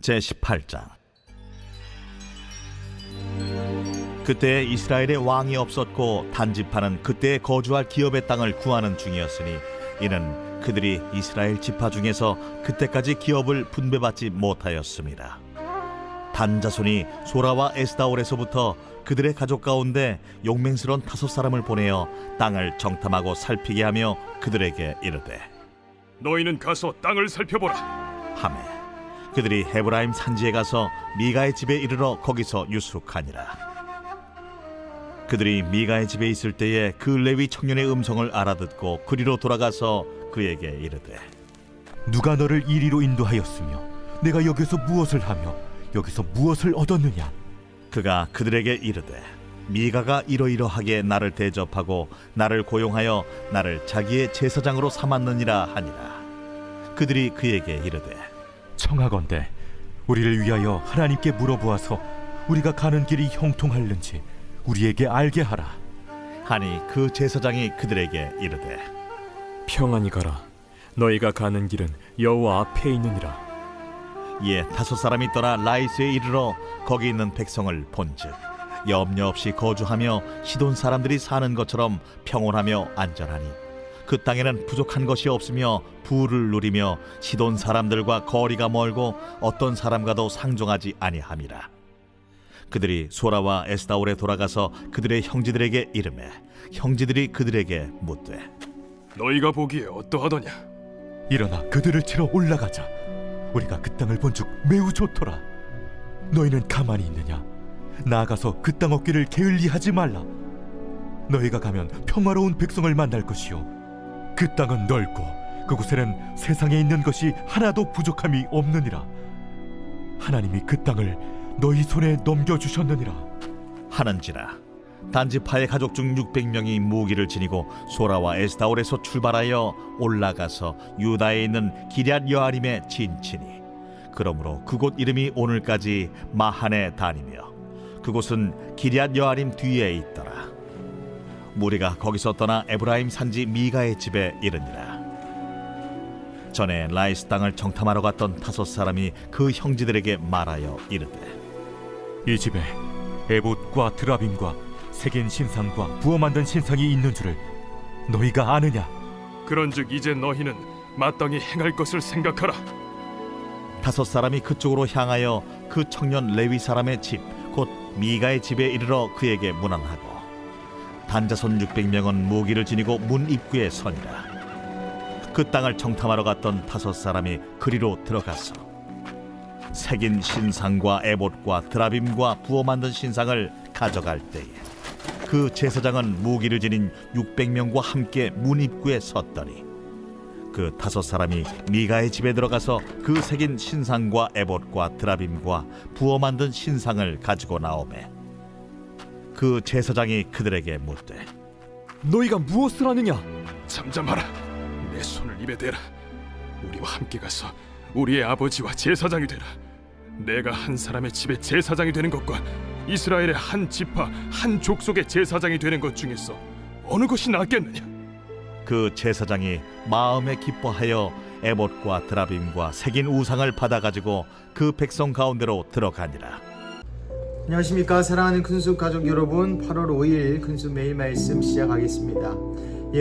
제18장. 그때 이스라엘에 왕이 없었고 단지파는 그때 거주할 기업의 땅을 구하는 중이었으니 이는 그들이 이스라엘 지파 중에서 그때까지 기업을 분배받지 못하였습니다. 단 자손이 소라와 에스다올에서부터 그들의 가족 가운데 용맹스러운 5사람을 보내어 땅을 정탐하고 살피게 하며 그들에게 이르되 너희는 가서 땅을 살펴보라 하매 그들이 헤브라임 산지에 가서 미가의 집에 이르러 거기서 유숙하니라. 그들이 미가의 집에 있을 때에 그 레위 청년의 음성을 알아듣고 그리로 돌아가서 그에게 이르되 누가 너를 이리로 인도하였으며 내가 여기서 무엇을 하며 여기서 무엇을 얻었느냐? 그가 그들에게 이르되 미가가 이러이러하게 나를 대접하고 나를 고용하여 나를 자기의 제사장으로 삼았느니라 하니라. 그들이 그에게 이르되 청하건대 우리를 위하여 하나님께 물어보아서 우리가 가는 길이 형통할는지 우리에게 알게 하라. 하니 그 제사장이 그들에게 이르되 평안히 가라. 너희가 가는 길은 여호와 앞에 있느니라. 이에 5사람이 떠나 라이스에 이르러 거기 있는 백성을 본즉 염려 없이 거주하며 시돈 사람들이 사는 것처럼 평온하며 안전하니 그 땅에는 부족한 것이 없으며 부를 누리며 시돈 사람들과 거리가 멀고 어떤 사람과도 상종하지 아니함이라. 그들이 소라와 에스다올에 돌아가서 그들의 형제들에게 이르매 형제들이 그들에게 묻되 너희가 보기에 어떠하더냐? 일어나 그들을 치러 올라가자. 우리가 그 땅을 본즉 매우 좋더라. 너희는 가만히 있느냐? 나아가서 그 땅 얻기를 게을리하지 말라. 너희가 가면 평화로운 백성을 만날 것이요 그 땅은 넓고 그곳에는 세상에 있는 것이 하나도 부족함이 없느니라. 하나님이 그 땅을 너희 손에 넘겨주셨느니라 하는지라. 단지파의 가족 중 600명이 무기를 지니고 소라와 에스다올에서 출발하여 올라가서 유다에 있는 기럇 여아림에 진치니 그러므로 그곳 이름이 오늘까지 마하네 다니며 그곳은 기럇 여아림 뒤에 있더라. 무리가 거기서 떠나 에브라임 산지 미가의 집에 이르니라. 전에 라이스 땅을 정탐하러 갔던 5사람이 그 형제들에게 말하여 이르되 이 집에 에봇과 드라빔과 색인 신상과 부어 만든 신상이 있는 줄을 너희가 아느냐? 그런즉 이제 너희는 마땅히 행할 것을 생각하라. 5사람이 그쪽으로 향하여 그 청년 레위 사람의 집 곧 미가의 집에 이르러 그에게 문안하고 단자손 600명은 무기를 지니고 문 입구에 서니라. 그 땅을 정탐하러 갔던 5사람이 그리로 들어가서 색인 신상과 에봇과 드라빔과 부어 만든 신상을 가져갈 때에 그 제사장은 무기를 지닌 600명과 함께 문 입구에 섰더니 그 5사람이 미가의 집에 들어가서 그 색인 신상과 에봇과 드라빔과 부어 만든 신상을 가지고 나오매 그 제사장이 그들에게 묻되 너희가 무엇을 하느냐? 잠잠하라. 내 손을 입에 대라. 우리와 함께 가서 우리의 아버지와 제사장이 되라. 내가 한 사람의 집에 제사장이 되는 것과 이스라엘의 한 지파 한 족속의 제사장이 되는 것 중에서 어느 것이 낫겠느냐? 그 제사장이 마음에 기뻐하여 에봇과 드라빔과 색인 우상을 받아가지고 그 백성 가운데로 들어가니라. 안녕하십니까 사랑하는 큰숲 가족 여러분, 8월 5일 큰숲 매일 말씀 시작하겠습니다.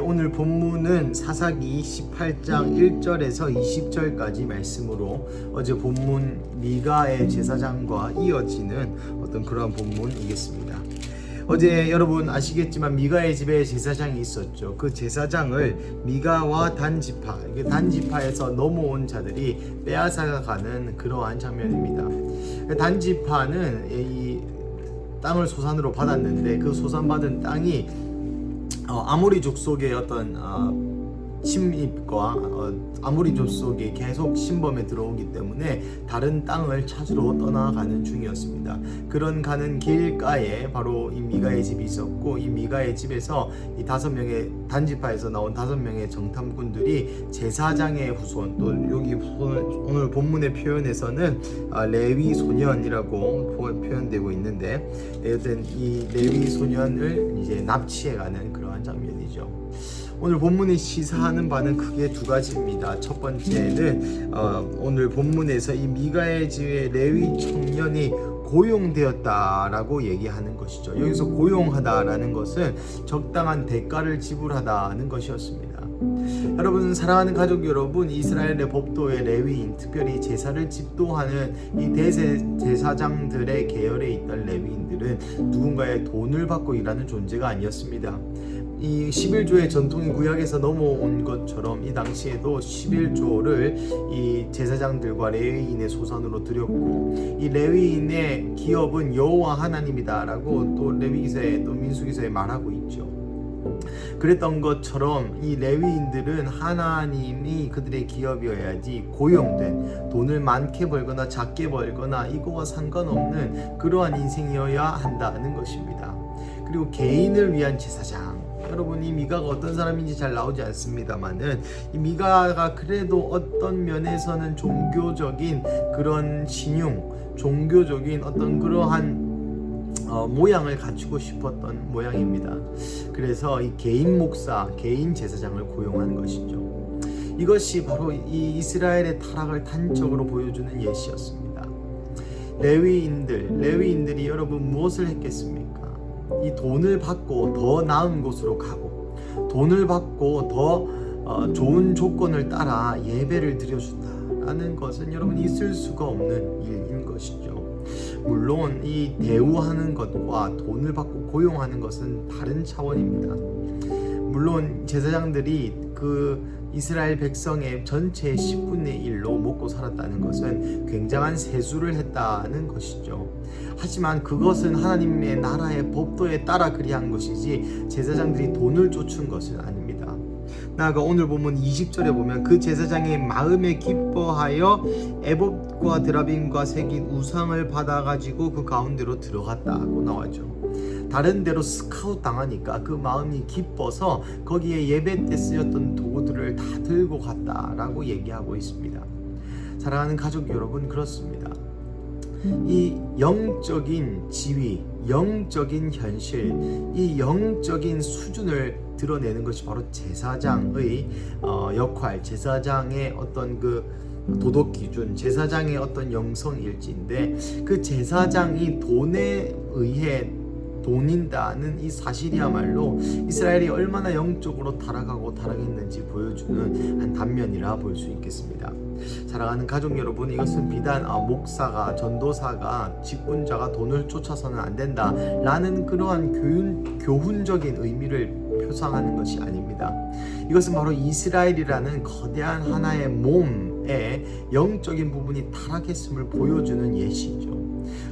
오늘 본문은 사사기 18장 1절에서 20절까지 말씀으로 어제 본문 미가의 제사장과 이어지는 어떤 그러한 본문이겠습니다. 어제 여러분 아시겠지만 미가의 집에 제사장이 있었죠. 그 제사장을 미가와 단지파에서 넘어온 자들이 빼앗아가는 그러한 장면입니다. 단지파는 이 땅을 소산으로 받았는데 그 소산받은 땅이 아모리 족속의 어떤 침입과 아모리 족속이 계속 침범에 들어오기 때문에 다른 땅을 찾으러 떠나가는 중이었습니다. 그런 가는 길가에 바로 이 미가의 집이 있었고 이 미가의 집에서 이 5명의 단지파에서 나온 5명의 정탐꾼들이 제사장의 후손, 또 여기 오늘 본문의 표현에서는 레위 소년이라고 표현되고 있는데 여튼 이 레위 소년을 이제 납치해가는 그러한 장면이죠. 오늘 본문이 시사하는 바는 크게 두 가지입니다. 첫 번째는 오늘 본문에서 이 미가의 집에 레위 청년이 고용되었다라고 얘기하는 것이죠. 여기서 고용하다라는 것은 적당한 대가를 지불하다는 것이었습니다. 여러분, 사랑하는 가족 여러분, 이스라엘의 법도의 레위인, 특별히 제사를 집도하는 이 대제사장들의 계열에 있던 레위인들은 누군가의 돈을 받고 일하는 존재가 아니었습니다. 이 11조의 전통이 구약에서 넘어온 것처럼 이 당시에도 11조를 이 제사장들과 레위인의 소산으로 드렸고, 이 레위인의 기업은 여호와 하나님이다라고 또 레위기서에 또 민수기서에 말하고 있죠. 그랬던 것처럼 이 레위인들은 하나님이 그들의 기업이어야지 고용된, 돈을 많게 벌거나 작게 벌거나 이거와 상관없는 그러한 인생이어야 한다는 것입니다. 그리고 개인을 위한 제사장, 여러분, 이 미가가 어떤 사람인지 잘 나오지 않습니다만은 이 미가가 그래도 어떤 면에서는 종교적인 그런 신용, 종교적인 어떤 그러한 모양을 갖추고 싶었던 모양입니다. 그래서 이 개인 목사, 개인 제사장을 고용한 것이죠. 이것이 바로 이 이스라엘의 타락을 단적으로 보여주는 예시였습니다. 레위인들이 여러분 무엇을 했겠습니까? 이 돈을 받고 더 나은 곳으로 가고, 돈을 받고 더 좋은 조건을 따라 예배를 드려준다라는 것은 여러분 있을 수가 없는 일인 것이죠. 물론 이 대우하는 것과 돈을 받고 고용하는 것은 다른 차원입니다. 물론 제사장들이 그 이스라엘 백성의 전체의 10분의 1로 먹고 살았다는 것은 굉장한 세수를 했다는 것이죠. 하지만 그것은 하나님의 나라의 법도에 따라 그리한 것이지 제사장들이 돈을 쫓은 것은 아닙니다. 나아가 오늘 보면 20절에 보면 그 제사장의 마음에 기뻐하여 에봇과 드라빔과 새긴 우상을 받아가지고 그 가운데로 들어갔다고 나와죠. 다른 데로 스카웃 당하니까 그 마음이 기뻐서 거기에 예배 때 쓰였던 도구들을 다 들고 갔다라고 얘기하고 있습니다. 사랑하는 가족 여러분, 그렇습니다. 이 영적인 지위, 영적인 현실, 이 영적인 수준을 드러내는 것이 바로 제사장의 역할, 제사장의 어떤 그 도덕 기준, 제사장의 어떤 영성일지인데, 그 제사장이 돈에 의해 돈인다는 이 사실이야말로 이스라엘이 얼마나 영적으로 타락하고 타락했는지 보여주는 한 단면이라 볼 수 있겠습니다. 사랑하는 가족 여러분, 이것은 비단 목사가, 전도사가, 직분자가 돈을 쫓아서는 안 된다 라는 그러한 교훈적인 의미를 표상하는 것이 아닙니다. 이것은 바로 이스라엘이라는 거대한 하나의 몸의 영적인 부분이 타락했음을 보여주는 예시죠.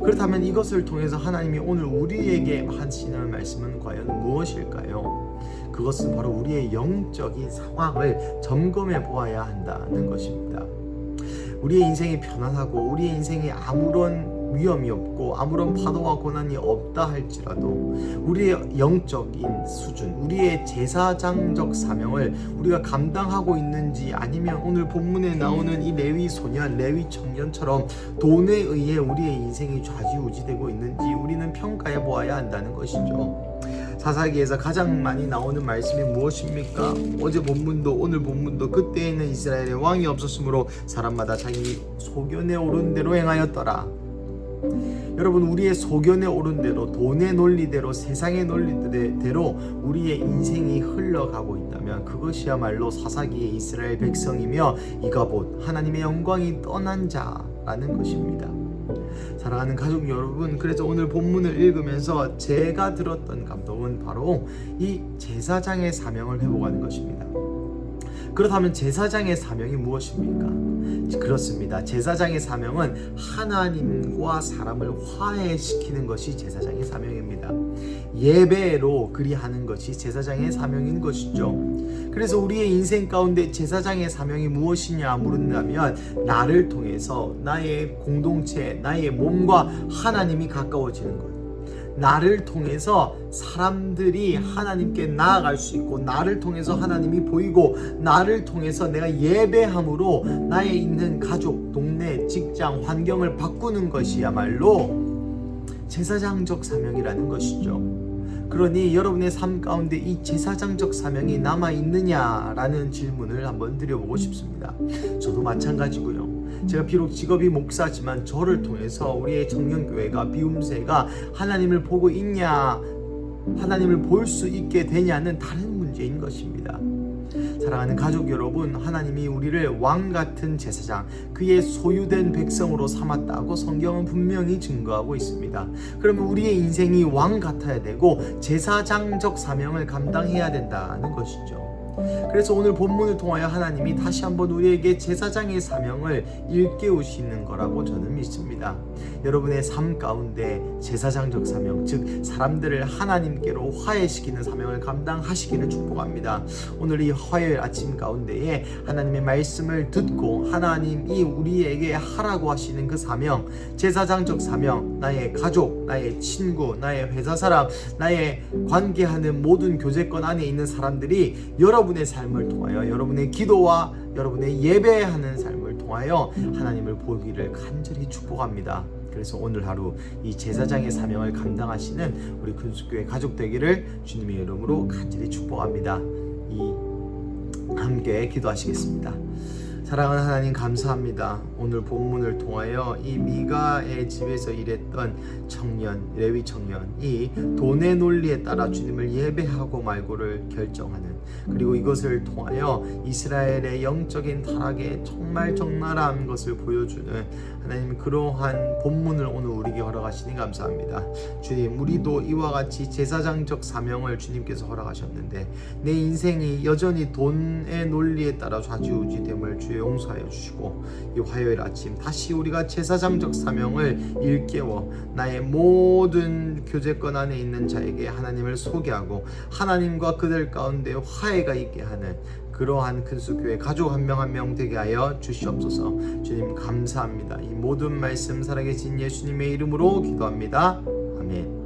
그렇다면 이것을 통해서 하나님이 오늘 우리에게 하시는 말씀은 과연 무엇일까요? 그것은 바로 우리의 영적인 상황을 점검해 보아야 한다는 것입니다. 우리의 인생이 편안하고 우리의 인생에 아무런 위험이 없고 아무런 파도와 고난이 없다 할지라도 우리의 영적인 수준, 우리의 제사장적 사명을 우리가 감당하고 있는지, 아니면 오늘 본문에 나오는 이 레위 소년, 레위 청년처럼 돈에 의해 우리의 인생이 좌지우지되고 있는지 우리는 평가해 보아야 한다는 것이죠. 사사기에서 가장 많이 나오는 말씀이 무엇입니까? 어제 본문도 오늘 본문도 그때에는 이스라엘에 왕이 없었으므로 사람마다 자기 소견에 오른 대로 행하였더라. 여러분, 우리의 소견에 오른 대로, 돈의 논리대로, 세상의 논리대로 우리의 인생이 흘러가고 있다면 그것이야말로 사사기의 이스라엘 백성이며 이가봇, 하나님의 영광이 떠난 자라는 것입니다. 사랑하는 가족 여러분, 그래서 오늘 본문을 읽으면서 제가 들었던 감동은 바로 이 제사장의 사명을 회복하는 것입니다. 그렇다면 제사장의 사명이 무엇입니까? 그렇습니다. 제사장의 사명은 하나님과 사람을 화해시키는 것이 제사장의 사명입니다. 예배로 그리하는 것이 제사장의 사명인 것이죠. 그래서 우리의 인생 가운데 제사장의 사명이 무엇이냐 물은다면, 나를 통해서 나의 공동체, 나의 몸과 하나님이 가까워지는 것, 나를 통해서 사람들이 하나님께 나아갈 수 있고, 나를 통해서 하나님이 보이고, 나를 통해서 내가 예배함으로 나의 있는 가족, 동네, 직장, 환경을 바꾸는 것이야말로 제사장적 사명이라는 것이죠. 그러니 여러분의 삶 가운데 이 제사장적 사명이 남아 있느냐라는 질문을 한번 드려보고 싶습니다. 저도 마찬가지고요. 제가 비록 직업이 목사지만 저를 통해서 우리의 청년교회가 비움새가 하나님을 보고 있냐, 하나님을 볼 수 있게 되냐는 다른 문제인 것입니다. 사랑하는 가족 여러분, 하나님이 우리를 왕 같은 제사장, 그의 소유된 백성으로 삼았다고 성경은 분명히 증거하고 있습니다. 그러면 우리의 인생이 왕 같아야 되고 제사장적 사명을 감당해야 된다는 것이죠. 그래서 오늘 본문을 통하여 하나님이 다시 한번 우리에게 제사장의 사명을 일깨우시는 거라고 저는 믿습니다. 여러분의 삶 가운데 제사장적 사명, 즉 사람들을 하나님께로 화해시키는 사명을 감당하시기를 축복합니다. 오늘 이 화요일 아침 가운데에 하나님의 말씀을 듣고 하나님이 우리에게 하라고 하시는 그 사명, 제사장적 사명, 나의 가족, 나의 친구, 나의 회사 사람, 나의 관계하는 모든 교제권 안에 있는 사람들이 여러분의 삶을 통하여, 여러분의 기도와 여러분의 예배하는 삶을 통하여 하나님을 보기를 간절히 축복합니다. 그래서 오늘 하루 이 제사장의 사명을 감당하시는 우리 근수교회 가족 되기를 주님의 이름으로 간절히 축복합니다. 함께 기도하시겠습니다. 사랑하는 하나님, 감사합니다. 오늘 본문을 통하여 이 미가의 집에서 일했던 청년, 레위 청년이 돈의 논리에 따라 주님을 예배하고 말고를 결정하는, 그리고 이것을 통하여 이스라엘의 영적인 타락에 정말 적나라한 것을 보여주는 하나님, 그러한 본문을 오늘 우리에게 허락하시니 감사합니다. 주님, 우리도 이와 같이 제사장적 사명을 주님께서 허락하셨는데 내 인생이 여전히 돈의 논리에 따라 좌지우지됨을 주여 용서하여 주시고, 이 화요일 아침 다시 우리가 제사장적 사명을 일깨워 나의 모든 교제권 안에 있는 자에게 하나님을 소개하고 하나님과 그들 가운데 화해가 있게 하는 그러한 근수교회 가족 한 명 한 명 되게 하여 주시옵소서. 주님 감사합니다. 이 모든 말씀 살아계신 예수님의 이름으로 기도합니다. 아멘.